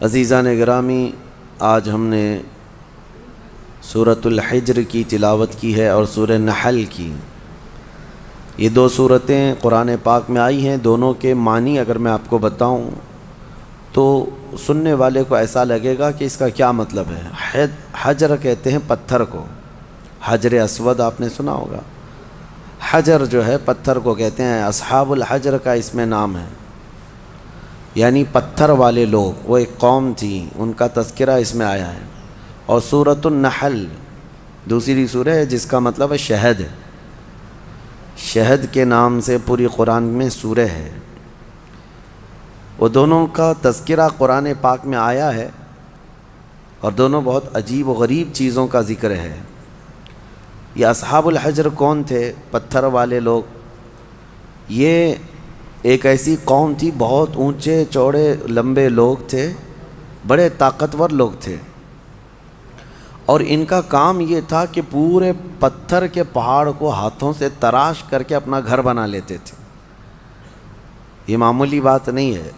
عزیزان گرامی، آج ہم نے سورۃ الحجر کی تلاوت کی ہے اور سورہ نحل کی۔ یہ دو صورتیں قرآن پاک میں آئی ہیں، دونوں کے معنی اگر میں آپ کو بتاؤں تو سننے والے کو ایسا لگے گا کہ اس کا کیا مطلب ہے۔ حجر کہتے ہیں پتھر کو، حجر اسود آپ نے سنا ہوگا۔ حجر جو ہے پتھر کو کہتے ہیں، اصحاب الحجر کا اس میں نام ہے، یعنی پتھر والے لوگ، وہ ایک قوم تھی، ان کا تذکرہ اس میں آیا ہے۔ اور سورۃ النحل دوسری سورہ ہے جس کا مطلب ہے شہد، شہد کے نام سے پوری قرآن میں سورہ ہے۔ وہ دونوں کا تذکرہ قرآن پاک میں آیا ہے اور دونوں بہت عجیب و غریب چیزوں کا ذکر ہے۔ یہ اصحاب الحجر کون تھے؟ پتھر والے لوگ۔ یہ ایک ایسی قوم تھی، بہت اونچے چوڑے لمبے لوگ تھے، بڑے طاقتور لوگ تھے، اور ان کا کام یہ تھا کہ پورے پتھر کے پہاڑ کو ہاتھوں سے تراش کر کے اپنا گھر بنا لیتے تھے۔ یہ معمولی بات نہیں ہے،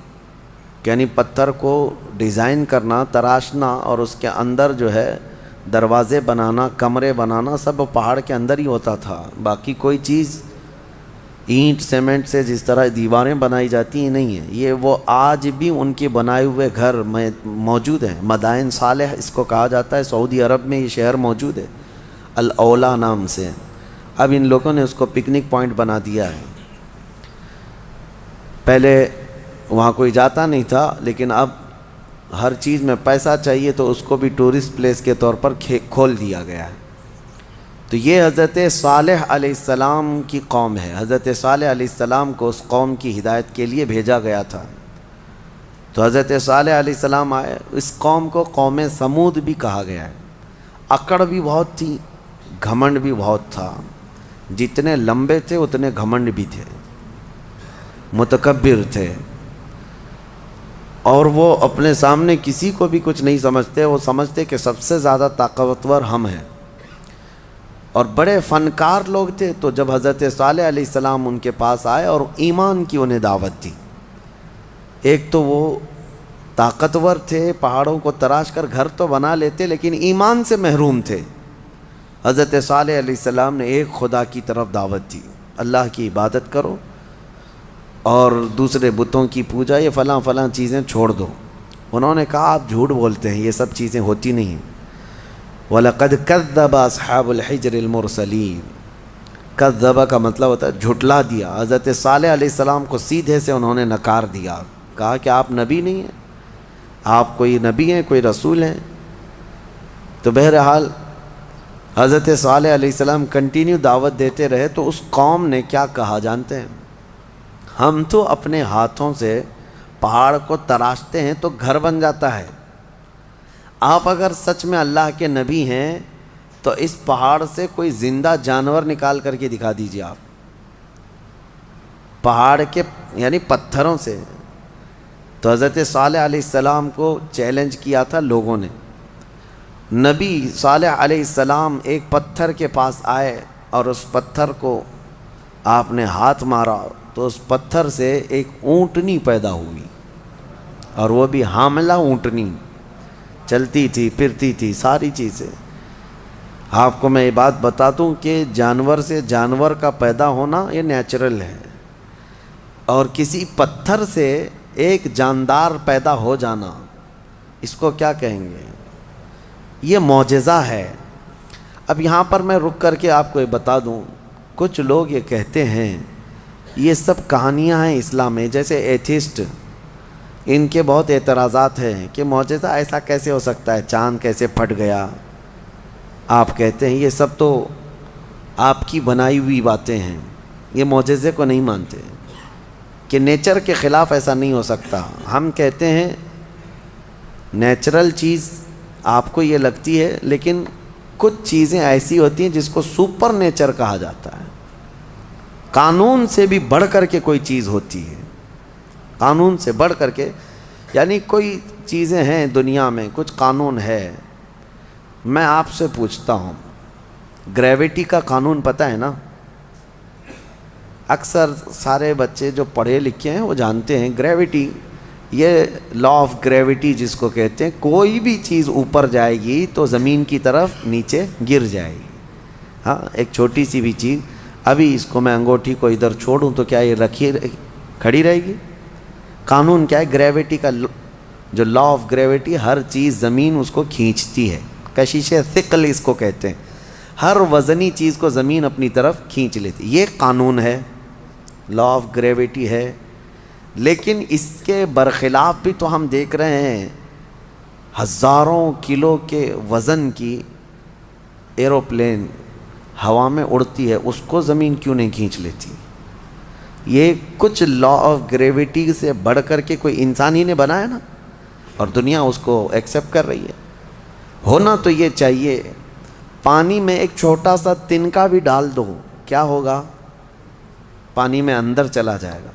یعنی پتھر کو ڈیزائن کرنا، تراشنا اور اس کے اندر جو ہے دروازے بنانا، کمرے بنانا، سب پہاڑ کے اندر ہی ہوتا تھا۔ باقی کوئی چیز اینٹ سیمنٹ سے جس طرح دیواریں بنائی جاتی ہیں نہیں ہیں، یہ وہ آج بھی ان کے بنائے ہوئے گھر میں موجود ہیں۔ مدائن صالح اس کو کہا جاتا ہے، سعودی عرب میں یہ شہر موجود ہے، الاولا نام سے۔ اب ان لوگوں نے اس کو پکنک پوائنٹ بنا دیا ہے۔ پہلے وہاں کوئی جاتا نہیں تھا، لیکن اب ہر چیز میں پیسہ چاہیے تو اس کو بھی ٹورسٹ پلیس کے طور پر کھول دیا گیا ہے۔ تو یہ حضرت صالح علیہ السلام کی قوم ہے۔ حضرت صالح علیہ السلام کو اس قوم کی ہدایت کے لیے بھیجا گیا تھا۔ تو حضرت صالح علیہ السلام آئے، اس قوم کو قوم سمود بھی کہا گیا ہے۔ اکڑ بھی بہت تھی، گھمنڈ بھی بہت تھا، جتنے لمبے تھے اتنے گھمنڈ بھی تھے، متکبر تھے، اور وہ اپنے سامنے کسی کو بھی کچھ نہیں سمجھتے، وہ سمجھتے کہ سب سے زیادہ طاقتور ہم ہیں، اور بڑے فنکار لوگ تھے۔ تو جب حضرت صالح علیہ السلام ان کے پاس آئے اور ایمان کی انہیں دعوت دی، ایک تو وہ طاقتور تھے، پہاڑوں کو تراش کر گھر تو بنا لیتے لیکن ایمان سے محروم تھے۔ حضرت صالح علیہ السلام نے ایک خدا کی طرف دعوت دی، اللہ کی عبادت کرو اور دوسرے بتوں کی پوجا، یہ فلاں فلاں چیزیں چھوڑ دو۔ انہوں نے کہا آپ جھوٹ بولتے ہیں، یہ سب چیزیں ہوتی نہیں ہیں۔ وَلَقَدْ كَذَّبَ أَصْحَابُ الْحِجْرِ الْمُرْسَلِينَ۔ کذب کا مطلب ہوتا ہے جھٹلا دیا۔ حضرت صالح علیہ السلام کو سیدھے سے انہوں نے نکار دیا، کہا کہ آپ نبی نہیں ہیں، آپ کوئی نبی ہیں، کوئی رسول ہیں؟ تو بہرحال حضرت صالح علیہ السلام کنٹینیو دعوت دیتے رہے۔ تو اس قوم نے کیا کہا جانتے ہیں؟ ہم تو اپنے ہاتھوں سے پہاڑ کو تراشتے ہیں تو گھر بن جاتا ہے، آپ اگر سچ میں اللہ کے نبی ہیں تو اس پہاڑ سے کوئی زندہ جانور نکال کر کے دکھا دیجیے۔ آپ پہاڑ کے یعنی پتھروں سے۔ تو حضرت صالح علیہ السلام کو چیلنج کیا تھا لوگوں نے۔ نبی صالح علیہ السلام ایک پتھر کے پاس آئے اور اس پتھر کو آپ نے ہاتھ مارا تو اس پتھر سے ایک اونٹنی پیدا ہوئی، اور وہ بھی حاملہ اونٹنی، چلتی تھی، پھرتی تھی، ساری چیزیں۔ آپ کو میں یہ بات بتا دوں کہ جانور سے جانور کا پیدا ہونا یہ نیچرل ہے، اور کسی پتھر سے ایک جاندار پیدا ہو جانا، اس کو کیا کہیں گے؟ یہ معجزہ ہے۔ اب یہاں پر میں رک کر کے آپ کو یہ بتا دوں، کچھ لوگ یہ کہتے ہیں یہ سب کہانیاں ہیں اسلام میں، جیسے ایتھسٹ، ان کے بہت اعتراضات ہیں کہ معجزہ ایسا کیسے ہو سکتا ہے، چاند کیسے پھٹ گیا۔ آپ کہتے ہیں یہ سب تو آپ کی بنائی ہوئی باتیں ہیں، یہ معجزے کو نہیں مانتے کہ نیچر کے خلاف ایسا نہیں ہو سکتا۔ ہم کہتے ہیں نیچرل چیز آپ کو یہ لگتی ہے، لیکن کچھ چیزیں ایسی ہوتی ہیں جس کو سپر نیچر کہا جاتا ہے۔ قانون سے بھی بڑھ کر کے کوئی چیز ہوتی ہے، قانون سے بڑھ کر کے، یعنی کوئی چیزیں ہیں دنیا میں، کچھ قانون ہے۔ میں آپ سے پوچھتا ہوں، گریویٹی کا قانون پتہ ہے نا؟ اکثر سارے بچے جو پڑھے لکھے ہیں وہ جانتے ہیں گریویٹی یہ لا آف گریوٹی جس کو کہتے ہیں، کوئی بھی چیز اوپر جائے گی تو زمین کی طرف نیچے گر جائے گی. ہاں، ایک چھوٹی سی بھی چیز، ابھی اس کو میں انگوٹھی کو ادھر چھوڑوں تو کیا یہ رکھی کھڑی رہے گی؟ قانون کیا ہے؟ گریوٹی کا جو لا آف گریوٹی، ہر چیز زمین اس کو کھینچتی ہے. کشش ثقل اس کو کہتے ہیں، ہر وزنی چیز کو زمین اپنی طرف کھینچ لیتی. یہ قانون ہے، لا آف گریوٹی ہے. لیکن اس کے برخلاف بھی تو ہم دیکھ رہے ہیں ہزاروں کلو کے وزن کی ایروپلین ہوا میں اڑتی ہے، اس کو زمین کیوں نہیں کھینچ لیتی؟ یہ کچھ لا آف گریوٹی سے بڑھ کر کے کوئی انسان ہی نے بنایا نا، اور دنیا اس کو ایکسیپٹ کر رہی ہے. ہونا تو یہ چاہیے. پانی میں ایک چھوٹا سا تنکا بھی ڈال دو، کیا ہوگا؟ پانی میں اندر چلا جائے گا.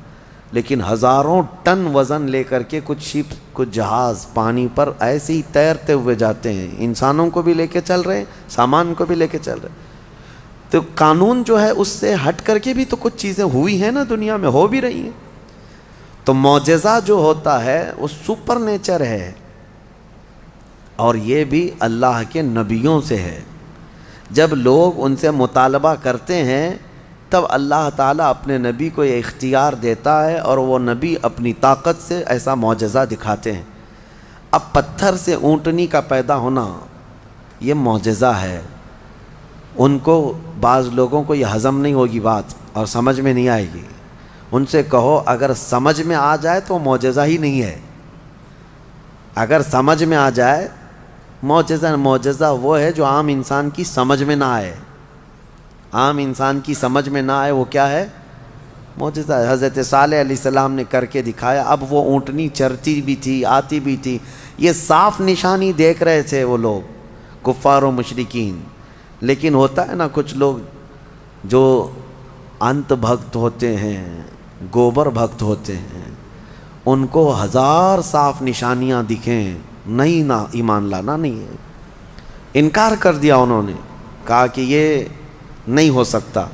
لیکن ہزاروں ٹن وزن لے کر کے کچھ شپ، کچھ جہاز پانی پر ایسے ہی تیرتے ہوئے جاتے ہیں، انسانوں کو بھی لے کے چل رہے ہیں، سامان کو بھی لے کے چل رہے ہیں. تو قانون جو ہے اس سے ہٹ کر کے بھی تو کچھ چیزیں ہوئی ہیں نا، دنیا میں ہو بھی رہی ہیں. تو معجزہ جو ہوتا ہے وہ سپر نیچر ہے، اور یہ بھی اللہ کے نبیوں سے ہے. جب لوگ ان سے مطالبہ کرتے ہیں تب اللہ تعالیٰ اپنے نبی کو یہ اختیار دیتا ہے، اور وہ نبی اپنی طاقت سے ایسا معجزہ دکھاتے ہیں. اب پتھر سے اونٹنی کا پیدا ہونا یہ معجزہ ہے. ان کو، بعض لوگوں کو یہ ہضم نہیں ہوگی بات اور سمجھ میں نہیں آئے گی. ان سے کہو اگر سمجھ میں آ جائے تو معجزہ ہی نہیں ہے. اگر سمجھ میں آ جائے، معجزہ وہ ہے جو عام انسان کی سمجھ میں نہ آئے. عام انسان کی سمجھ میں نہ آئے وہ کیا ہے؟ معجزہ. حضرت صالح علیہ السلام نے کر کے دکھایا. اب وہ اونٹنی چرتی بھی تھی، آتی بھی تھی، یہ صاف نشانی دیکھ رہے تھے وہ لوگ، کفار و مشرکین. لیکن ہوتا ہے نا کچھ لوگ جو انت بھکت ہوتے ہیں، گوبر بھکت ہوتے ہیں، ان کو ہزار صاف نشانیاں دکھیں، نہیں، نہ ایمان لانا نہیں ہے. انکار کر دیا انہوں نے، کہا کہ یہ نہیں ہو سکتا.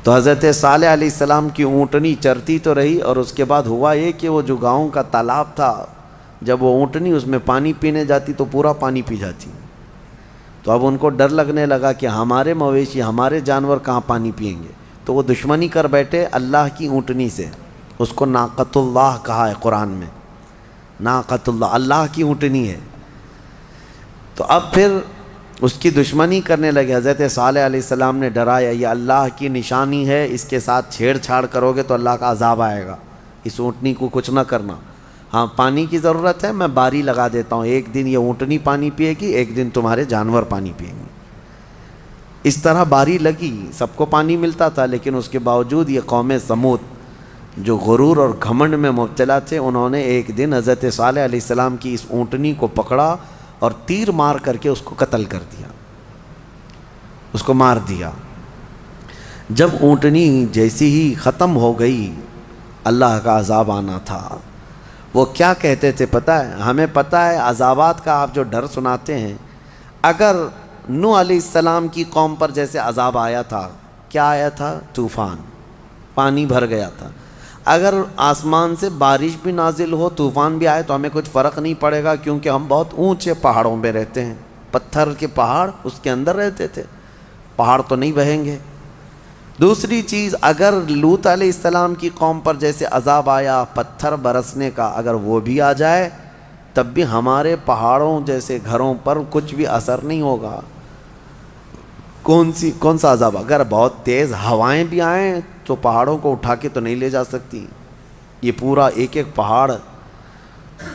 تو حضرت صالح علیہ السلام کی اونٹنی چرتی تو رہی، اور اس کے بعد ہوا یہ کہ وہ جو گاؤں کا تالاب تھا، جب وہ اونٹنی اس میں پانی پینے جاتی تو پورا پانی پی جاتی. تو اب ان کو ڈر لگنے لگا کہ ہمارے مویشی، ہمارے جانور کہاں پانی پئیں گے. تو وہ دشمنی کر بیٹھے اللہ کی اونٹنی سے. اس کو ناقۃ اللہ کہا ہے قرآن میں. ناقۃ اللہ، اللہ کی اونٹنی ہے. تو اب پھر اس کی دشمنی کرنے لگے. حضرت صالح علیہ السلام نے ڈرایا، یہ اللہ کی نشانی ہے، اس کے ساتھ چھیڑ چھاڑ کرو گے تو اللہ کا عذاب آئے گا. اس اونٹنی کو کچھ نہ کرنا. ہاں، پانی کی ضرورت ہے، میں باری لگا دیتا ہوں، ایک دن یہ اونٹنی پانی پیے گی، ایک دن تمہارے جانور پانی پئیں گے. اس طرح باری لگی، سب کو پانی ملتا تھا. لیکن اس کے باوجود یہ قوم سمود جو غرور اور گھمنڈ میں مبتلا تھے، انہوں نے ایک دن حضرت صالح علیہ السلام کی اس اونٹنی کو پکڑا اور تیر مار کر کے اس کو قتل کر دیا، اس کو مار دیا. جب اونٹنی جیسی ہی ختم ہو گئی، اللہ کا عذاب آنا تھا. وہ کیا کہتے تھے پتہ ہے؟ ہمیں پتہ ہے عذابات کا آپ جو ڈر سناتے ہیں، اگر نوح علیہ السلام کی قوم پر جیسے عذاب آیا تھا، کیا آیا تھا؟ طوفان، پانی بھر گیا تھا. اگر آسمان سے بارش بھی نازل ہو، طوفان بھی آئے تو ہمیں کچھ فرق نہیں پڑے گا، کیونکہ ہم بہت اونچے پہاڑوں میں رہتے ہیں. پتھر کے پہاڑ اس کے اندر رہتے تھے، پہاڑ تو نہیں بہیں گے. دوسری چیز، اگر لوط علیہ السلام کی قوم پر جیسے عذاب آیا پتھر برسنے کا، اگر وہ بھی آ جائے تب بھی ہمارے پہاڑوں جیسے گھروں پر کچھ بھی اثر نہیں ہوگا. کون سا عذاب؟ اگر بہت تیز ہوائیں بھی آئیں تو پہاڑوں کو اٹھا کے تو نہیں لے جا سکتی. یہ پورا ایک ایک پہاڑ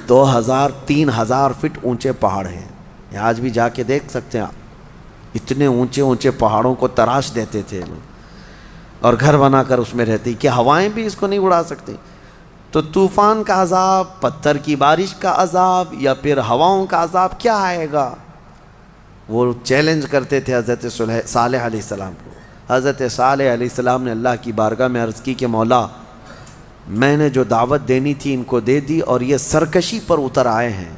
2000 3000 فٹ اونچے پہاڑ ہیں. آج بھی جا کے دیکھ سکتے ہیں آپ، اتنے اونچے اونچے پہاڑوں کو تراش دیتے تھے لوگ اور گھر بنا کر اس میں رہتی کہ ہوائیں بھی اس کو نہیں اڑا سکتی. تو طوفان کا عذاب، پتھر کی بارش کا عذاب، یا پھر ہواؤں کا عذاب کیا آئے گا؟ وہ چیلنج کرتے تھے حضرت صالح علیہ السلام کو. حضرت صالح علیہ السلام نے اللہ کی بارگاہ میں عرض کی کہ مولا، میں نے جو دعوت دینی تھی ان کو دے دی اور یہ سرکشی پر اتر آئے ہیں.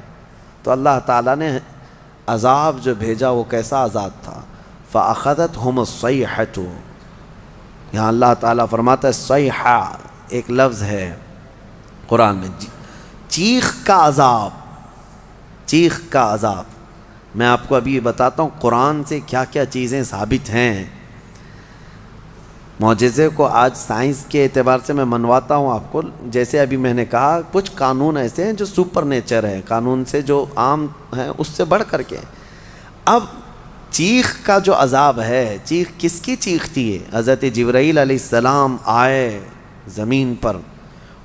تو اللہ تعالیٰ نے عذاب جو بھیجا وہ کیسا عذاب تھا؟ فَأَخَذَتْهُمُ الصَّيْحَةُ. یہاں اللہ تعالیٰ فرماتا ہے صیحہ ایک لفظ ہے قرآن میں، چیخ کا عذاب، چیخ کا عذاب. میں آپ کو ابھی بتاتا ہوں قرآن سے کیا کیا چیزیں ثابت ہیں. معجزے کو آج سائنس کے اعتبار سے میں منواتا ہوں آپ کو. جیسے ابھی میں نے کہا کچھ قانون ایسے ہیں جو سپر نیچر ہے، قانون سے جو عام ہیں اس سے بڑھ کر کے. اب چیخ کا جو عذاب ہے، چیخ کس کی چیخ تھی؟ حضرت جبرائیل علیہ السلام آئے زمین پر،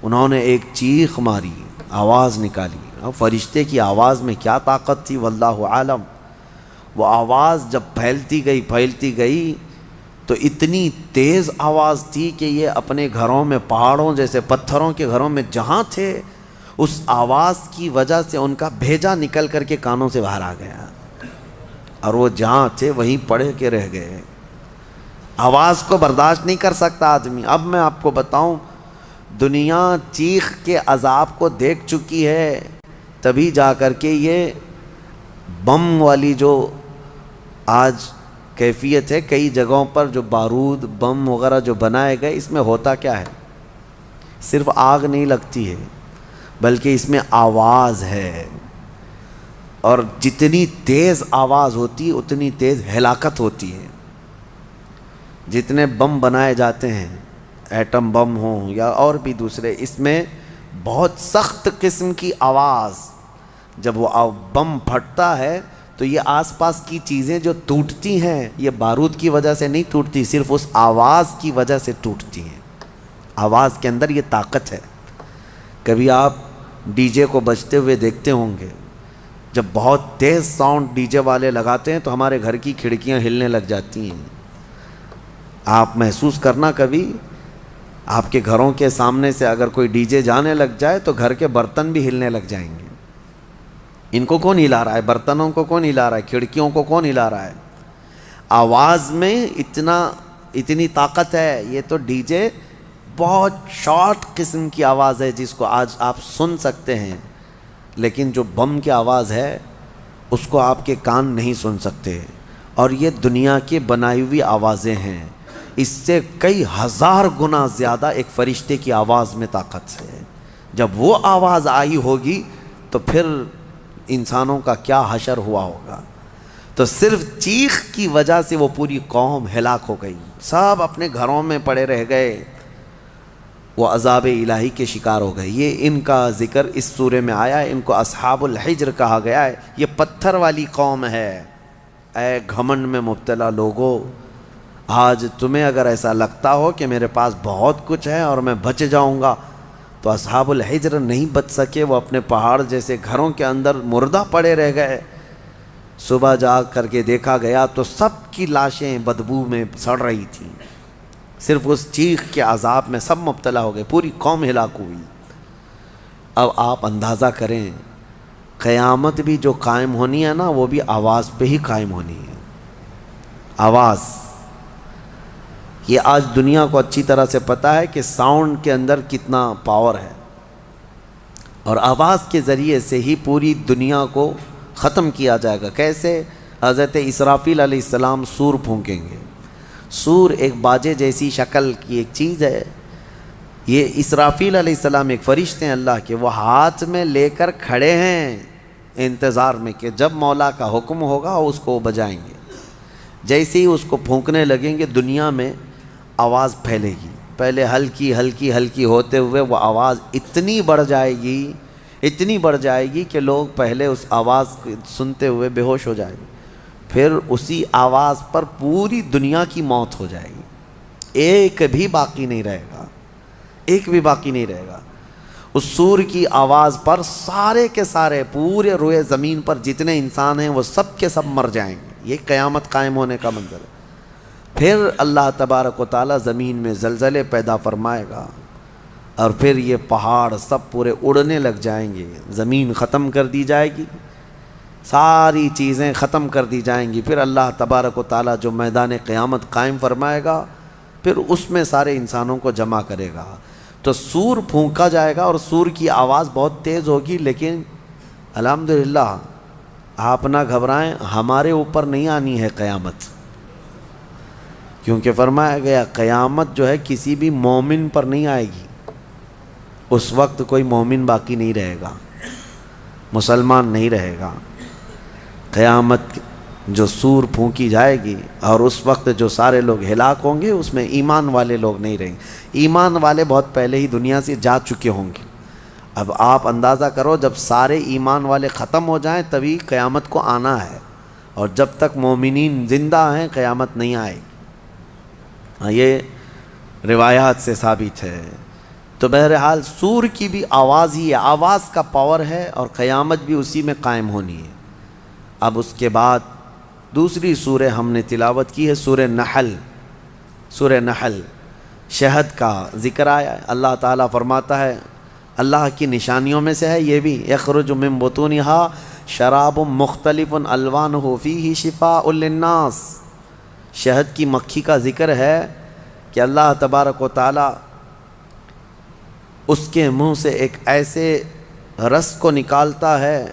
انہوں نے ایک چیخ ماری، آواز نکالی. اب فرشتے کی آواز میں کیا طاقت تھی واللہ عالم. وہ آواز جب پھیلتی گئی تو اتنی تیز آواز تھی کہ یہ اپنے گھروں میں، پہاڑوں جیسے پتھروں کے گھروں میں جہاں تھے، اس آواز کی وجہ سے ان کا بھیجا نکل کر کے کانوں سے باہر آ گیا، اور وہ جہاں تھے وہیں پڑے کے رہ گئے. آواز کو برداشت نہیں کر سکتا آدمی. اب میں آپ کو بتاؤں، دنیا چیخ کے عذاب کو دیکھ چکی ہے، تبھی جا کر کے یہ بم والی جو آج کیفیت ہے، کئی جگہوں پر جو بارود بم وغیرہ جو بنائے گئے، اس میں ہوتا کیا ہے؟ صرف آگ نہیں لگتی ہے بلکہ اس میں آواز ہے، اور جتنی تیز آواز ہوتی ہے اتنی تیز ہلاکت ہوتی ہے. جتنے بم بنائے جاتے ہیں، ایٹم بم ہوں یا اور بھی دوسرے، اس میں بہت سخت قسم کی آواز، جب وہ بم پھٹتا ہے تو یہ آس پاس کی چیزیں جو ٹوٹتی ہیں یہ بارود کی وجہ سے نہیں ٹوٹتی، صرف اس آواز کی وجہ سے ٹوٹتی ہیں. آواز کے اندر یہ طاقت ہے. کبھی آپ ڈی جے کو بجتے ہوئے دیکھتے ہوں گے، جب بہت تیز ساؤنڈ ڈی جے والے لگاتے ہیں تو ہمارے گھر کی کھڑکیاں ہلنے لگ جاتی ہیں. آپ محسوس کرنا، کبھی آپ کے گھروں کے سامنے سے اگر کوئی ڈی جے جانے لگ جائے تو گھر کے برتن بھی ہلنے لگ جائیں گے. ان کو کون ہلا رہا ہے؟ برتنوں کو کون ہلا رہا ہے؟ کھڑکیوں کو کون ہلا رہا ہے؟ آواز میں اتنی طاقت ہے. یہ تو ڈی جے بہت شارٹ قسم کی آواز ہے جس کو آج آپ سن سکتے ہیں، لیکن جو بم کی آواز ہے اس کو آپ کے کان نہیں سن سکتے. اور یہ دنیا کی بنائی ہوئی آوازیں ہیں، اس سے کئی ہزار گنا زیادہ ایک فرشتے کی آواز میں طاقت ہے. جب وہ آواز آئی ہوگی تو پھر انسانوں کا کیا حشر ہوا ہوگا. تو صرف چیخ کی وجہ سے وہ پوری قوم ہلاک ہو گئی، سب اپنے گھروں میں پڑے رہ گئے، وہ عذاب الہی کے شکار ہو گئے. یہ ان کا ذکر اس سورے میں آیا ہے. ان کو اصحاب الحجر کہا گیا ہے. یہ پتھر والی قوم ہے. اے گھمنڈ میں مبتلا لوگو، آج تمہیں اگر ایسا لگتا ہو کہ میرے پاس بہت کچھ ہے اور میں بچ جاؤں گا، تو اصحاب الحجر نہیں بچ سکے. وہ اپنے پہاڑ جیسے گھروں کے اندر مردہ پڑے رہ گئے. صبح جا کر کے دیکھا گیا تو سب کی لاشیں بدبو میں سڑ رہی تھیں. صرف اس چیخ کے عذاب میں سب مبتلا ہو گئے، پوری قوم ہلاک ہوئی. اب آپ اندازہ کریں، قیامت بھی جو قائم ہونی ہے نا، وہ بھی آواز پہ ہی قائم ہونی ہے. آواز، یہ آج دنیا کو اچھی طرح سے پتہ ہے کہ ساؤنڈ کے اندر کتنا پاور ہے، اور آواز کے ذریعے سے ہی پوری دنیا کو ختم کیا جائے گا. کیسے؟ حضرت اسرافیل علیہ السلام سور پھونکیں گے. سور ایک باجے جیسی شکل کی ایک چیز ہے. یہ اسرافیل علیہ السلام ایک فرشتے ہیں اللہ کے، وہ ہاتھ میں لے کر کھڑے ہیں انتظار میں کہ جب مولا کا حکم ہوگا اس کو بجائیں گے. جیسے ہی اس کو پھونکنے لگیں گے دنیا میں آواز پھیلے گی. پہلے ہلکی ہلکی ہلکی ہوتے ہوئے وہ آواز اتنی بڑھ جائے گی کہ لوگ پہلے اس آواز کو سنتے ہوئے بے ہوش ہو جائیں گے. پھر اسی آواز پر پوری دنیا کی موت ہو جائے گی. ایک بھی باقی نہیں رہے گا، ایک بھی باقی نہیں رہے گا. اس سور کی آواز پر سارے کے سارے پورے روئے زمین پر جتنے انسان ہیں وہ سب کے سب مر جائیں گے. یہ قیامت قائم ہونے کا منظر ہے. پھر اللہ تبارک و تعالیٰ زمین میں زلزلے پیدا فرمائے گا، اور پھر یہ پہاڑ سب پورے اڑنے لگ جائیں گے. زمین ختم کر دی جائے گی، ساری چیزیں ختم کر دی جائیں گی. پھر اللہ تبارک و تعالیٰ جو میدان قیامت قائم فرمائے گا، پھر اس میں سارے انسانوں کو جمع کرے گا. تو سور پھونکا جائے گا، اور سور کی آواز بہت تیز ہوگی. لیکن الحمدللہ آپ نہ گھبرائیں، ہمارے اوپر نہیں آنی ہے قیامت، کیونکہ فرمایا گیا قیامت جو ہے کسی بھی مومن پر نہیں آئے گی. اس وقت کوئی مومن باقی نہیں رہے گا، مسلمان نہیں رہے گا۔ قیامت جو سور پھونکی جائے گی اور اس وقت جو سارے لوگ ہلاک ہوں گے، اس میں ایمان والے لوگ نہیں رہیں گے۔ ایمان والے بہت پہلے ہی دنیا سے جا چکے ہوں گے۔ اب آپ اندازہ کرو، جب سارے ایمان والے ختم ہو جائیں تبھی قیامت کو آنا ہے، اور جب تک مومنین زندہ ہیں قیامت نہیں آئے گی۔ یہ روایات سے ثابت ہے۔ تو بہرحال سور کی بھی آواز ہی ہے، آواز کا پاور ہے، اور قیامت بھی اسی میں قائم ہونی ہے۔ اب اس کے بعد دوسری سورہ ہم نے تلاوت کی ہے، سورہ نحل۔ سورہ نحل شہد کا ذکر آیا ہے۔ اللہ تعالیٰ فرماتا ہے، اللہ کی نشانیوں میں سے ہے یہ بھی، یخرج من بطونہا شراب مختلف الوانہ فیہ شفاء للناس۔ شہد کی مکھی کا ذکر ہے کہ اللہ تبارک و تعالیٰ اس کے منہ سے ایک ایسے رس کو نکالتا ہے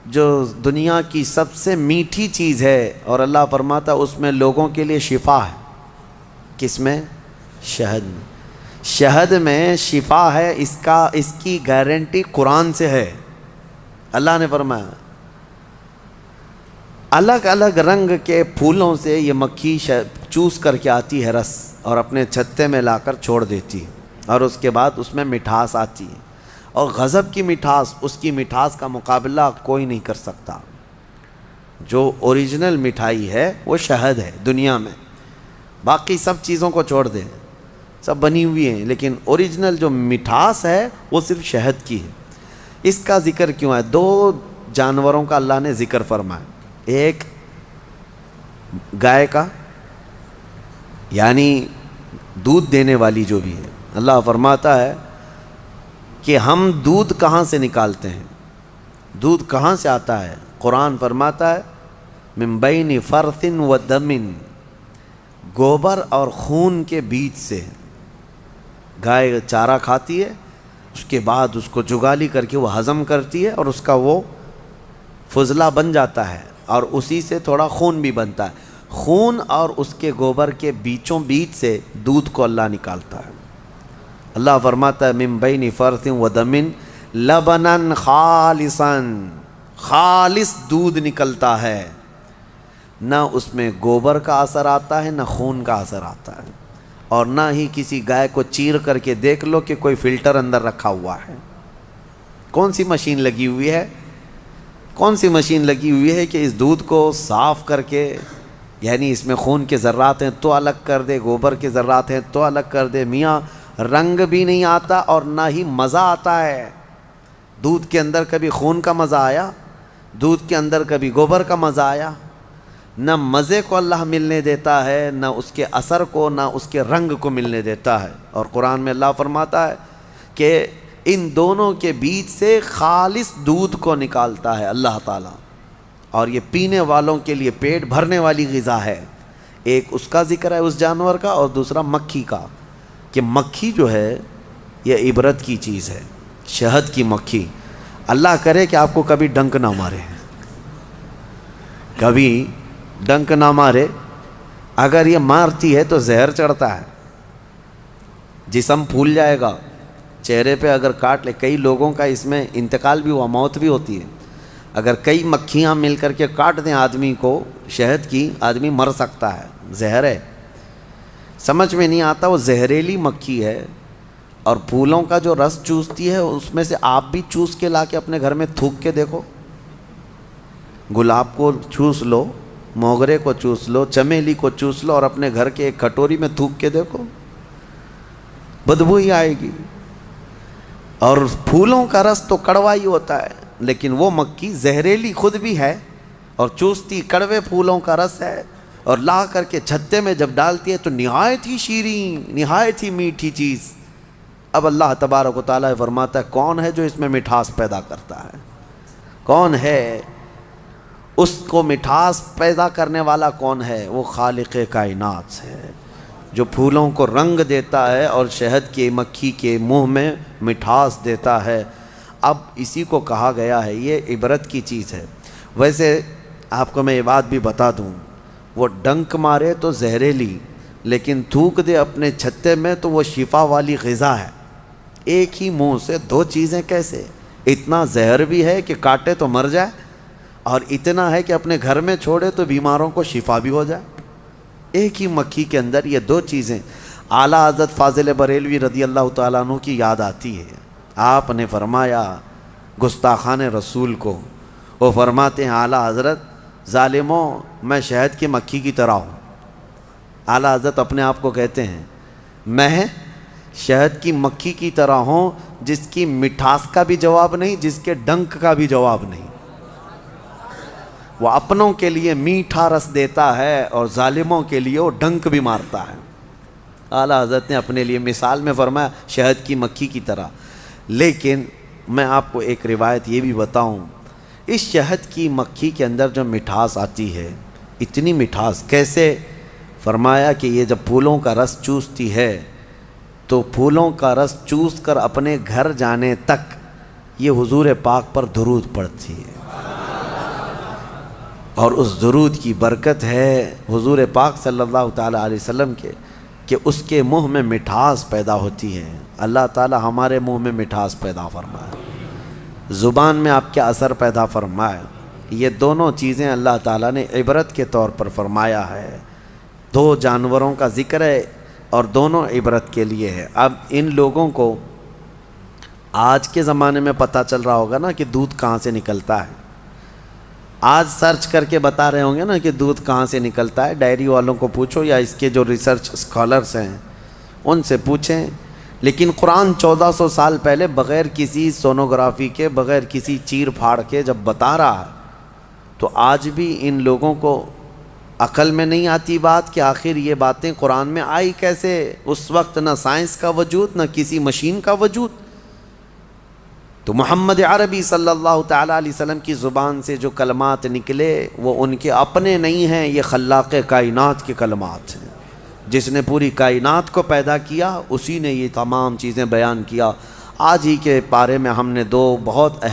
جو دنیا کی سب سے میٹھی چیز ہے، اور اللہ فرماتا ہے اس میں لوگوں کے لیے شفا ہے۔ کس میں؟ شہد میں۔ شہد میں شفا ہے، اس کی گارنٹی قرآن سے ہے۔ اللہ نے فرمایا الگ الگ رنگ کے پھولوں سے یہ مکھی چوس کر کے آتی ہے رس، اور اپنے چھتے میں لا کر چھوڑ دیتی ہے، اور اس کے بعد اس میں مٹھاس آتی ہے، اور غضب کی مٹھاس، اس کی مٹھاس کا مقابلہ کوئی نہیں کر سکتا۔ جو اوریجنل مٹھائی ہے وہ شہد ہے دنیا میں، باقی سب چیزوں کو چھوڑ دیں، سب بنی ہوئی ہیں، لیکن اوریجنل جو مٹھاس ہے وہ صرف شہد کی ہے۔ اس کا ذکر کیوں ہے؟ دو جانوروں کا اللہ نے ذکر فرمایا، ایک گائے کا، یعنی دودھ دینے والی جو بھی ہے۔ اللہ فرماتا ہے کہ ہم دودھ کہاں سے نکالتے ہیں، دودھ کہاں سے آتا ہے؟ قرآن فرماتا ہے من بین فرث و دم، گوبر اور خون کے بیچ سے۔ گائے چارہ کھاتی ہے، اس کے بعد اس کو جگالی کر کے وہ ہضم کرتی ہے، اور اس کا وہ فضلہ بن جاتا ہے، اور اسی سے تھوڑا خون بھی بنتا ہے۔ خون اور اس کے گوبر کے بیچوں بیچ سے دودھ کو اللہ نکالتا ہے۔ اللہ فرماتا ہے من بین فرث و دم لبنا خالصا، خالص دودھ نکلتا ہے، نہ اس میں گوبر کا اثر آتا ہے، نہ خون کا اثر آتا ہے، اور نہ ہی کسی گائے کو چیر کر کے دیکھ لو کہ کوئی فلٹر اندر رکھا ہوا ہے۔ کون سی مشین لگی ہوئی ہے؟ کون سی مشین لگی ہوئی ہے کہ اس دودھ کو صاف کر کے، یعنی اس میں خون کے ذرات ہیں تو الگ کر دے، گوبر کے ذرات ہیں تو الگ کر دے؟ میاں رنگ بھی نہیں آتا اور نہ ہی مزہ آتا ہے۔ دودھ کے اندر کبھی خون کا مزہ آیا؟ دودھ کے اندر کبھی گوبر کا مزہ آیا؟ نہ مزے کو اللہ ملنے دیتا ہے، نہ اس کے اثر کو، نہ اس کے رنگ کو ملنے دیتا ہے۔ اور قرآن میں اللہ فرماتا ہے کہ ان دونوں کے بیچ سے خالص دودھ کو نکالتا ہے اللہ تعالیٰ، اور یہ پینے والوں کے لیے پیٹ بھرنے والی غذا ہے۔ ایک اس کا ذکر ہے اس جانور کا، اور دوسرا مکھی کا، کہ مکھی جو ہے یہ عبرت کی چیز ہے، شہد کی مکھی۔ اللہ کرے کہ آپ کو کبھی ڈنک نہ مارے، کبھی ڈنک نہ مارے۔ اگر یہ مارتی ہے تو زہر چڑھتا ہے، جسم پھول جائے گا، چہرے پہ اگر کاٹ لے۔ کئی لوگوں کا اس میں انتقال بھی ہوا، موت بھی ہوتی ہے۔ اگر کئی مکھیاں مل کر کے کاٹ دیں آدمی کو شہد کی، آدمی مر سکتا ہے، زہر ہے۔ سمجھ میں نہیں آتا، وہ زہریلی مکھی ہے، اور پھولوں کا جو رس چوستی ہے اس میں سے آپ بھی چوس کے لا کے اپنے گھر میں تھوک کے دیکھو۔ گلاب کو چوس لو، موگرے کو چوس لو، چمیلی کو چوس لو، اور اپنے گھر کے ایک کٹوری میں تھوک کے دیکھو، بدبو ہی آئے گی۔ اور پھولوں کا رس تو کڑوا ہی ہوتا ہے، لیکن وہ مکھی زہریلی خود بھی ہے اور چوستی کڑوے پھولوں کا رس ہے، اور لا کر کے چھتے میں جب ڈالتی ہے تو نہایت ہی شیریں، نہایت ہی میٹھی چیز۔ اب اللہ تبارک و تعالیٰ فرماتا ہے کون ہے جو اس میں مٹھاس پیدا کرتا ہے؟ کون ہے؟ اس کو مٹھاس پیدا کرنے والا کون ہے؟ وہ خالق کائنات ہے، جو پھولوں کو رنگ دیتا ہے اور شہد کی مکھی کے منہ میں مٹھاس دیتا ہے۔ اب اسی کو کہا گیا ہے یہ عبرت کی چیز ہے۔ ویسے آپ کو میں یہ بات بھی بتا دوں، وہ ڈنک مارے تو زہریلی، لیکن تھوک دے اپنے چھتے میں تو وہ شفا والی غذا ہے۔ ایک ہی منہ سے دو چیزیں کیسے؟ اتنا زہر بھی ہے کہ کاٹے تو مر جائے، اور اتنا ہے کہ اپنے گھر میں چھوڑے تو بیماروں کو شفا بھی ہو جائے۔ ایک ہی مکھی کے اندر یہ دو چیزیں۔ اعلیٰ حضرت فاضل بریلوی رضی اللہ تعالیٰ عنہ کی یاد آتی ہے، آپ نے فرمایا گستاخان رسول کو، وہ فرماتے ہیں اعلیٰ حضرت ظالموں میں شہد کی مکھی کی طرح ہوں۔ اعلیٰ حضرت اپنے آپ کو کہتے ہیں میں شہد کی مکھی کی طرح ہوں، جس کی مٹھاس کا بھی جواب نہیں، جس کے ڈنک کا بھی جواب نہیں۔ وہ اپنوں کے لیے میٹھا رس دیتا ہے اور ظالموں کے لیے وہ ڈنک بھی مارتا ہے۔ اعلیٰ حضرت نے اپنے لیے مثال میں فرمایا شہد کی مکھی کی طرح۔ لیکن میں آپ کو ایک روایت یہ بھی بتاؤں، اس شہد کی مکھی کے اندر جو مٹھاس آتی ہے، اتنی مٹھاس کیسے؟ فرمایا کہ یہ جب پھولوں کا رس چوستی ہے تو پھولوں کا رس چوس کر اپنے گھر جانے تک یہ حضور پاک پر درود پڑتی ہے، اور اس درود کی برکت ہے حضور پاک صلی اللہ تعالیٰ علیہ وسلم کے کہ اس کے منہ میں مٹھاس پیدا ہوتی ہے۔ اللہ تعالیٰ ہمارے منہ میں مٹھاس پیدا فرمائے، زبان میں آپ کے اثر پیدا فرمائے۔ یہ دونوں چیزیں اللہ تعالیٰ نے عبرت کے طور پر فرمایا ہے۔ دو جانوروں کا ذکر ہے اور دونوں عبرت کے لیے ہے۔ اب ان لوگوں کو آج کے زمانے میں پتہ چل رہا ہوگا نا کہ دودھ کہاں سے نکلتا ہے، آج سرچ کر کے بتا رہے ہوں گے نا کہ دودھ کہاں سے نکلتا ہے۔ ڈائری والوں کو پوچھو یا اس کے جو ریسرچ اسکالرس ہیں ان سے پوچھیں۔ لیکن قرآن 1400 سال پہلے بغیر کسی سونوگرافی کے، بغیر کسی چیر پھاڑ کے جب بتا رہا ہے، تو آج بھی ان لوگوں کو عقل میں نہیں آتی بات کہ آخر یہ باتیں قرآن میں آئی کیسے؟ اس وقت نہ سائنس کا وجود، نہ کسی مشین کا وجود۔ تو محمد عربی صلی اللہ تعالیٰ علیہ وسلم کی زبان سے جو کلمات نکلے وہ ان کے اپنے نہیں ہیں، یہ خلاق کائنات کے کلمات ہیں۔ جس نے پوری کائنات کو پیدا کیا اسی نے یہ تمام چیزیں بیان کیا۔ آج ہی کے پارے میں ہم نے دو بہت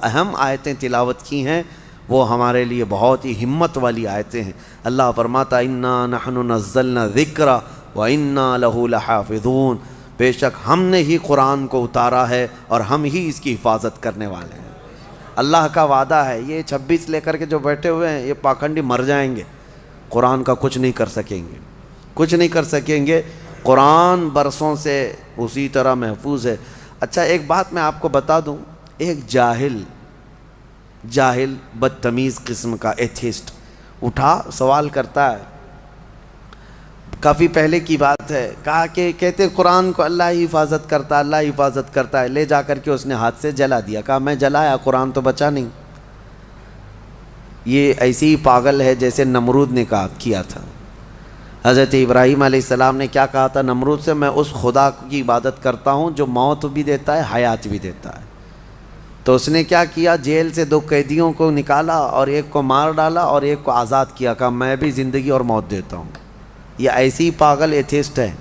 اہم آیتیں تلاوت کی ہیں، وہ ہمارے لیے بہت ہی ہمت والی آیتیں ہیں۔ اللہ فرماتا انا نحن نزلنا الذکر وانا لہ لحافظون، بے شک ہم نے ہی قرآن کو اتارا ہے اور ہم ہی اس کی حفاظت کرنے والے ہیں۔ اللہ کا وعدہ ہے، یہ 26 لے کر کے جو بیٹھے ہوئے ہیں یہ پاکھنڈی مر جائیں گے، قرآن کا کچھ نہیں کر سکیں گے، کچھ نہیں کر سکیں گے۔ قرآن برسوں سے اسی طرح محفوظ ہے۔ اچھا ایک بات میں آپ کو بتا دوں، ایک جاہل بدتمیز قسم کا ایتھیسٹ اٹھا سوال کرتا ہے، کافی پہلے کی بات ہے، کہا کہ کہتے قرآن کو اللہ ہی حفاظت کرتا ہے، اللہ حفاظت کرتا ہے۔ لے جا کر کے اس نے ہاتھ سے جلا دیا، کہا میں جلایا، قرآن تو بچا نہیں۔ یہ ایسی ہی پاگل ہے جیسے نمرود نے کیا تھا۔ حضرت ابراہیم علیہ السلام نے کیا کہا تھا نمرود سے؟ میں اس خدا کی عبادت کرتا ہوں جو موت بھی دیتا ہے، حیات بھی دیتا ہے۔ تو اس نے کیا کیا؟ جیل سے 2 قیدیوں کو نکالا اور ایک کو مار ڈالا اور ایک کو آزاد کیا، کہا میں بھی زندگی اور موت دیتا ہوں۔ یہ ایسی ہی پاگل ایتھیسٹ ہے۔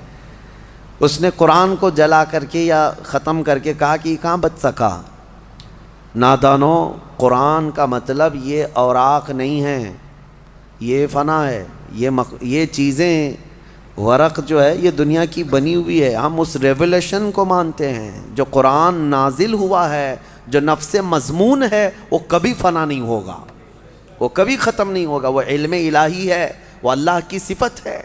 اس نے قرآن کو جلا کر کے یا ختم کر کے کہا کہ یہ کہاں بچ سکا؟ نادانو، قرآن کا مطلب یہ اوراق نہیں ہے، یہ فنا ہے، یہ چیزیں ورق جو ہے یہ دنیا کی بنی ہوئی ہے۔ ہم اس ریولیشن کو مانتے ہیں جو قرآن نازل ہوا ہے، جو نفس مضمون ہے، وہ کبھی فنا نہیں ہوگا، وہ کبھی ختم نہیں ہوگا، وہ علم الہی ہے، وہ اللہ کی صفت ہے۔